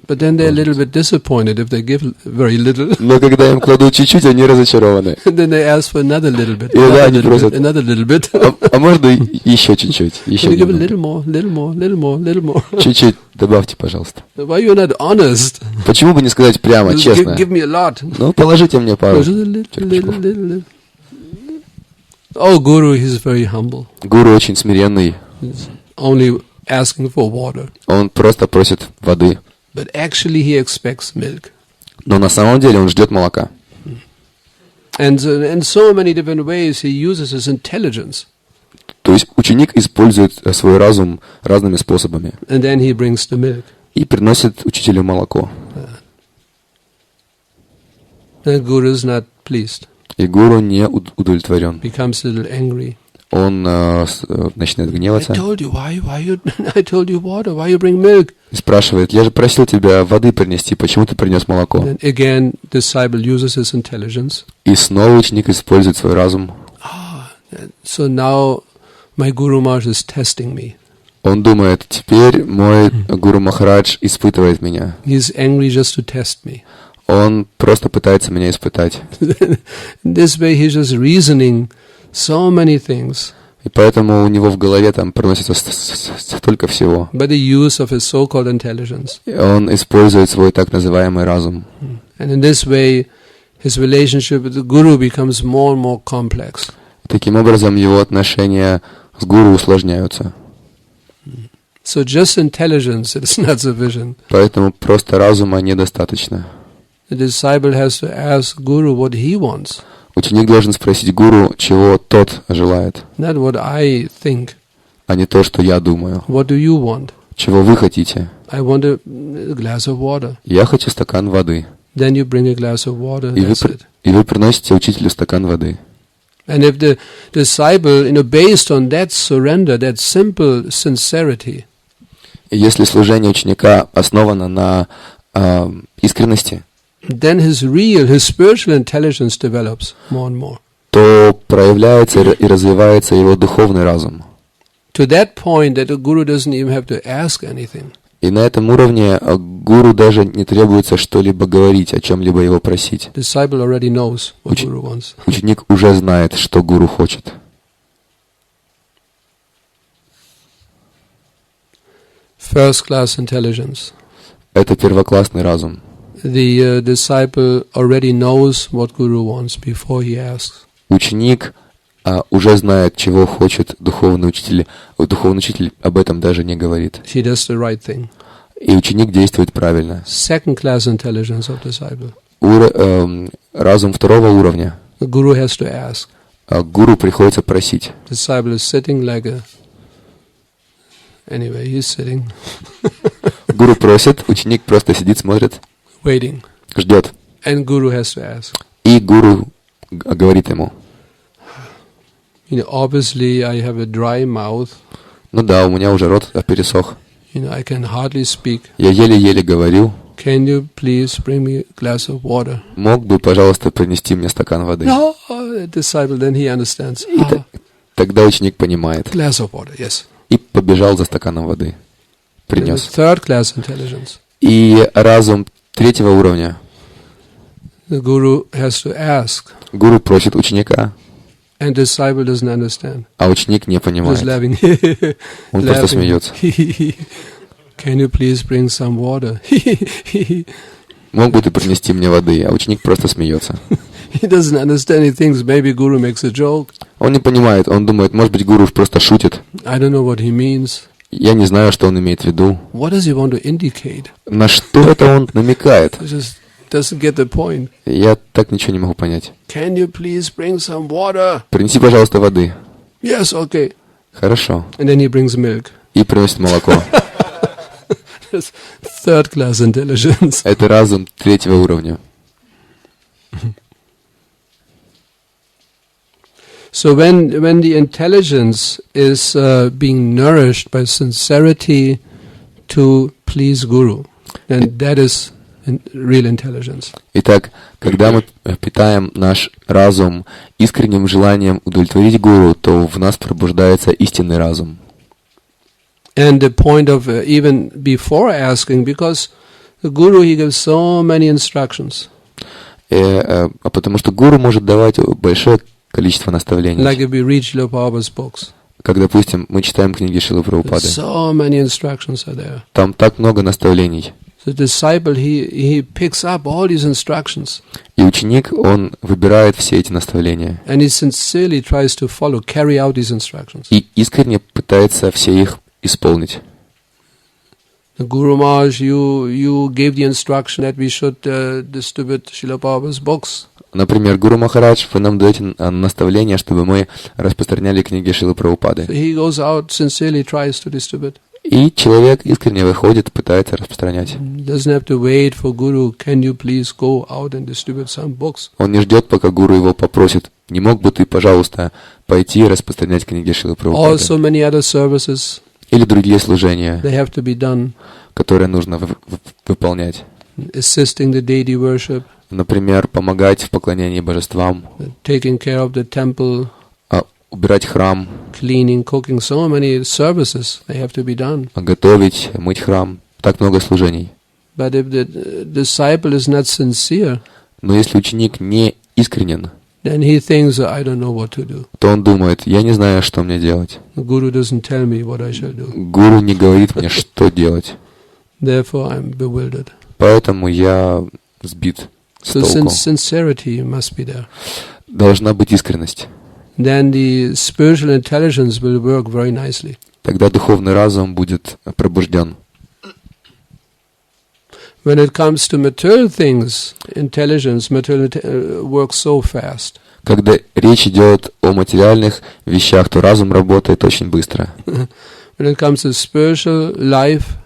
But then they're a little bit disappointed if they give very little. Но когда им кладут чуть-чуть, они разочарованы. And then they ask for another little bit. Another little bit. А можно еще чуть-чуть? Еще give a little more. Чуть-чуть добавьте, пожалуйста. Why you're not honest? Почему бы не сказать прямо, честно? Give me a lot. Ну, положите мне пару. Little. Oh, Guru, he's very humble. Гуру очень смиренный. He's only asking for water. Он просто просит воды. But actually he expects milk. Но на самом деле он ждет молока. And in so many different ways he uses his intelligence. То есть ученик использует свой разум разными способами. And then he brings the milk. И приносит учителю молоко. The Guru is not pleased. И гуру не удовлетворен. Becomes a little angry. Он начинает гневаться. I told you water. Why you bring milk? И спрашивает, я же просил тебя воды принести, почему ты принес молоко? And again, disciple uses his intelligence. И снова ученик использует свой разум. So now my Guru Maharaj is testing me. Он думает, теперь мой Гуру Махарадж испытывает меня. He's angry just to test me. Он просто пытается меня испытать. This way he's just reasoning so many things. И поэтому у него в голове там проносится столько всего. By the use of his so-called intelligence. И он использует свой так называемый разум. And in this way, his relationship with the Guru becomes more and more complex. Таким образом, его отношения с гуру усложняются. So just intelligence is not sufficient. Поэтому просто разума недостаточно. The disciple has to ask Guru what he wants. Ученик должен спросить гуру, чего тот желает. Not what I think. А не то, что я думаю. What do you want? Чего вы хотите? I want a glass of water. Я хочу стакан воды. Then you bring a glass of water. И вы приносите учителю стакан воды. And if the disciple, based on that surrender, that simple sincerity, и если служение ученика основано на искренности, then his spiritual intelligence develops more and more. то проявляется и развивается его духовный разум. To that point that the guru doesn't even have to ask anything. И на этом уровне гуру даже не требуется что-либо говорить, о чем-либо его просить. Disciple already knows what guru wants. Ученик уже знает, что гуру хочет. First class intelligence. Это первоклассный разум. The disciple already knows what guru wants before he asks. Ученик уже знает, чего хочет духовный учитель. Духовный учитель об этом даже не говорит. He does the right thing. И ученик действует правильно. Second class intelligence of disciple. Разум второго уровня. The guru has to ask. Гуру приходится просить. Disciple is sitting like a... Anyway, he's sitting. Гуру просит, ученик просто сидит, смотрит, Waiting. ждет. And guru has to ask. И гуру говорит ему. Obviously I have a dry mouth. Ну да, у меня уже рот пересох. I can hardly speak. Я еле-еле говорю. Can you please bring me a glass of water? Мог бы, пожалуйста, принести мне стакан воды? No, disciple, then he understands. Тогда ученик понимает. Glass of water, yes. И побежал за стаканом воды. Принес. Third class intelligence. И разум третьего уровня. The guru has to ask. Гуру просит ученика. And disciple doesn't understand. А ученик не понимает. Just laughing. Он просто смеется. Can you please bring some water? Мог бы ты принести мне воды, а ученик просто смеется. He doesn't understand. He thinks maybe guru makes a joke. Он не понимает, он думает, может быть, гуру просто шутит. I don't know what he means. Я не знаю, что он имеет в виду. What does he want to indicate? На что это он намекает? He just doesn't get the point. Я так ничего не могу понять. Can you please bring some water? Принеси, пожалуйста, воды. Yes, okay. Хорошо. And then he brings milk. И приносит молоко. That's third class intelligence. Это разум третьего уровня. So when the intelligence is being nourished by sincerity to please Guru, then that is real intelligence. Итак, когда мы питаем наш разум искренним желанием удовлетворить гуру, то в нас пробуждается истинный разум. And the point of even before asking, because the Guru, he gives so many instructions. Потому что гуру может давать большое количество наставлений. Like if we read Шрила Прабхупada's books. Как, допустим, мы читаем книги Шрилы Прабхупады. So many instructions are there. Там так много наставлений. The disciple, he picks up all these instructions. И ученик, он выбирает все эти наставления. And he sincerely tries to follow, carry out these instructions. И искренне пытается все их исполнить. The Guru Maharaj, you gave the instruction that we should distribute Srila Prabhupada's books. Например, Гуру Махарадж, вы нам даете наставление, чтобы мы распространяли книги Шрилы Прабхупады. So he goes out, sincerely tries to distribute. И человек искренне выходит, пытается распространять. Doesn't have to wait for Guru. Can you please go out and distribute some books? Он не ждет, пока гуру его попросит. Не мог бы ты, пожалуйста, пойти и распространять книги Шрилы Прабхупады? Also many other services. Или другие служения, They have to be done. которые нужно выполнять. Assisting the deity worship. Например, помогать в поклонении божествам, Taking care of the temple. убирать храм, Cleaning, cooking. So many services. They have to be done. готовить, мыть храм. Так много служений. But if the disciple is not sincere, Но если ученик не искренен, then he thinks, I don't know what to do. то он думает, я не знаю, что мне делать. The Guru doesn't tell me what I should do. Гуру не говорит мне, что делать. Therefore, I'm bewildered. Поэтому я сбит с So толку. sincerity must be there. Должна быть искренность. Then the spiritual intelligence will work very nicely. Тогда духовный разум будет пробужден. When it comes to material things, intelligence, works so fast. Когда речь идет о материальных вещах, то разум работает очень быстро. When it comes to spiritual life,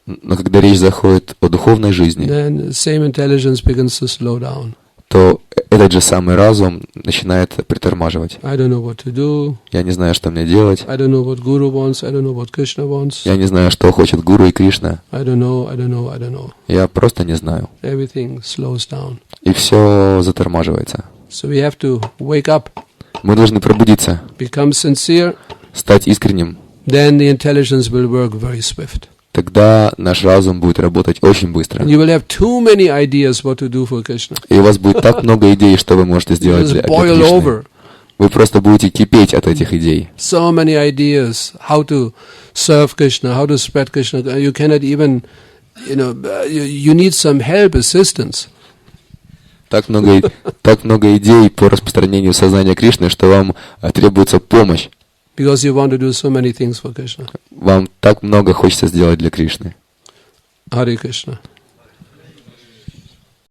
Но когда речь заходит о духовной жизни, then the same intelligence begins to slow down. то этот же самый разум начинает притормаживать. I don't know what to do. Я не знаю, что мне делать. I don't know what Guru wants. I don't know what Krishna wants. Я не знаю, что хочет Гуру и Кришна. I don't know. I don't know. I don't know. Я просто не знаю. Everything slows down. И все затормаживается. So we have to wake up, Мы должны пробудиться, become sincere. стать искренним. Then the intelligence will work very swift. Тогда наш разум будет работать очень быстро. And you will have too many ideas what to do for Krishna. И у вас будет так много идей, что вы можете You сделать для just boil Кришны. over. Вы просто будете кипеть от этих идей. So many ideas how to serve Krishna, how to spread Krishna. You cannot even, you need some help, assistance. Так много идей по распространению сознания Кришны, что вам требуется помощь. Because you want to do so many things for Krishna. Вам так много хочется сделать для Кришны. Hare Krishna.